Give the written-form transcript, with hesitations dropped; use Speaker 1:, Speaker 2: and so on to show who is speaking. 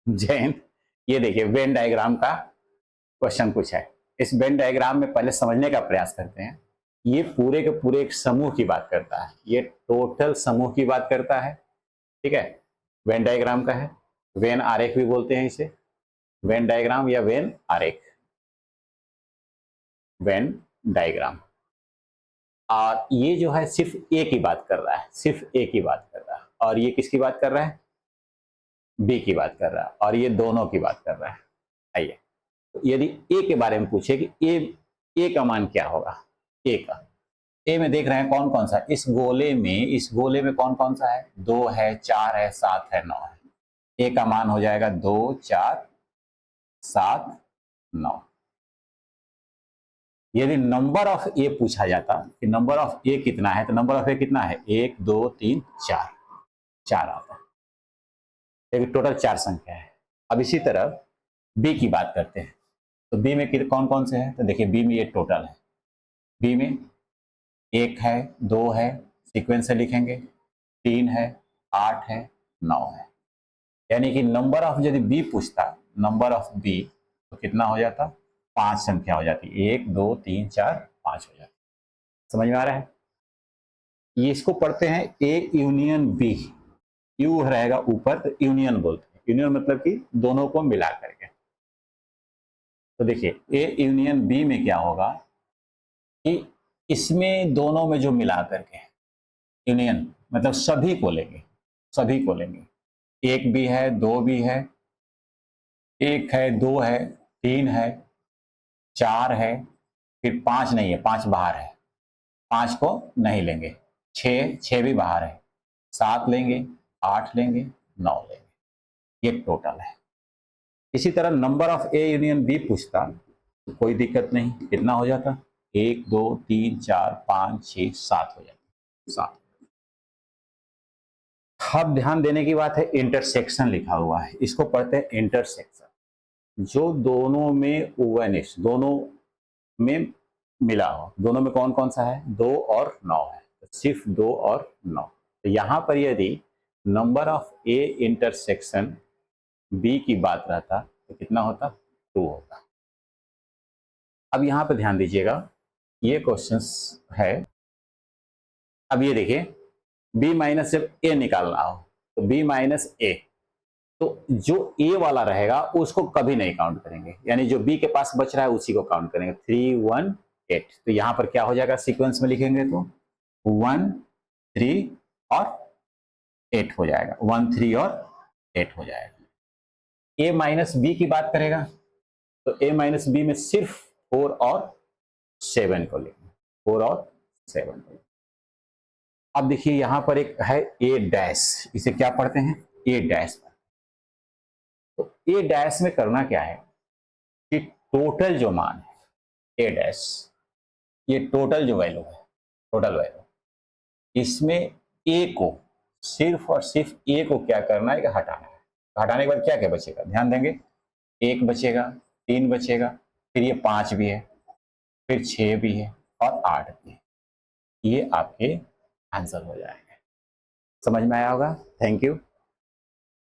Speaker 1: जैन। ये देखिए Venn diagram का क्वेश्चन पूछा है। इस वेन डायग्राम में पहले समझने का प्रयास करते हैं। ये पूरे के पूरे एक समूह की बात करता है, ये टोटल समूह की बात करता है। ठीक है, वेन डायग्राम का है, वेन आरेख भी बोलते हैं इसे, वेन डायग्राम या वेन आरेख, वेन डायग्राम। और ये जो है सिर्फ ए की बात कर रहा है, सिर्फ ए की बात कर रहा है, और ये किसकी बात कर रहा है? बी की बात कर रहा है, और ये दोनों की बात कर रहा है। आइए, तो यदि ए के बारे में पूछे कि ए का मान क्या होगा, ए का, ए में देख रहे हैं कौन कौन सा, इस गोले में कौन कौन सा है? 2 है, 4 है, 7 है, 9 है। ए का मान हो जाएगा 2, 4, 7, 9। यदि नंबर ऑफ ए पूछा जाता कि नंबर ऑफ ए कितना है, तो नंबर ऑफ ए कितना है? 1, 2, 3, 4, 4 आता है, एक टोटल 4 संख्या है। अब इसी तरह बी की बात करते हैं, तो बी में कौन कौन से हैं? तो देखिए बी में ये टोटल है, बी में 1 है, 2 है, सीक्वेंस से लिखेंगे, 3 है, 8 है, 9 है। यानी कि नंबर ऑफ यदि बी पूछता, नंबर ऑफ बी, तो कितना हो जाता? 5 संख्या हो जाती, 1, 2, 3, 4, 5 हो जाती। समझ में आ रहा है? ये इसको पढ़ते हैं ए यूनियन बी, यू रहेगा ऊपर तो यूनियन बोलते हैं, यूनियन मतलब कि दोनों को मिला करके। तो देखिए ए यूनियन बी में क्या होगा कि इसमें दोनों में जो मिला करके, यूनियन मतलब सभी को लेंगे, सभी को लेंगे, एक भी है, दो भी है, एक है, दो है, तीन है, चार है, फिर पांच नहीं है, पांच बाहर है, पांच को नहीं लेंगे, छः, छः भी बाहर है, सात लेंगे, आठ लेंगे, नौ लेंगे, ये टोटल है। इसी तरह number of A union B पूछता तो कोई दिक्कत नहीं, कितना हो जाता? 1, 2, 3, 4, 5, 6, 7 हो जाता, 7। अब ध्यान देने की बात है, इंटरसेक्शन लिखा हुआ है, इसको पढ़ते हैं इंटरसेक्शन। जो दोनों में ओवनिश, दोनों में मिला हो, दोनों में कौन कौन सा है? 2 और 9 है, तो सिर्फ 2 और 9। तो यहां पर यदि number of A intersection B की बात रहता तो कितना होता? 2 होता। अब यहां पर ध्यान दीजिएगा, ये क्वेश्चंस है। अब ये देखिए, बी माइनस जब ए निकालना हो तो बी माइनस ए, तो जो ए वाला रहेगा उसको कभी नहीं काउंट करेंगे, यानी जो बी के पास बच रहा है उसी को काउंट करेंगे। 3, 1, 8, तो यहां पर क्या हो जाएगा? सीक्वेंस में लिखेंगे तो 1, 3 और 8 हो जाएगा, 1, 3 और 8 हो जाएगा। ए माइनस बी की बात करेगा तो ए माइनस बी में सिर्फ 4 और 7 को लेंगे, 4 और 7 को। अब देखिए यहां पर एक है ए डैश, इसे क्या पढ़ते हैं? ए डैश। तो ए डैश में करना क्या है कि टोटल जो मान है ए डैश, ये टोटल जो वैल्यू है, टोटल वैल्यू, इसमें ए को, सिर्फ और सिर्फ ए को क्या करना है कि हटाना है। तो हटाने के बाद क्या क्या बचेगा? ध्यान देंगे, 1 बचेगा, 3 बचेगा, फिर ये 5 भी है, फिर 6 भी है और 8 भी है। ये आपके आंसर हो जाएंगे। समझ में आया होगा? Thank you.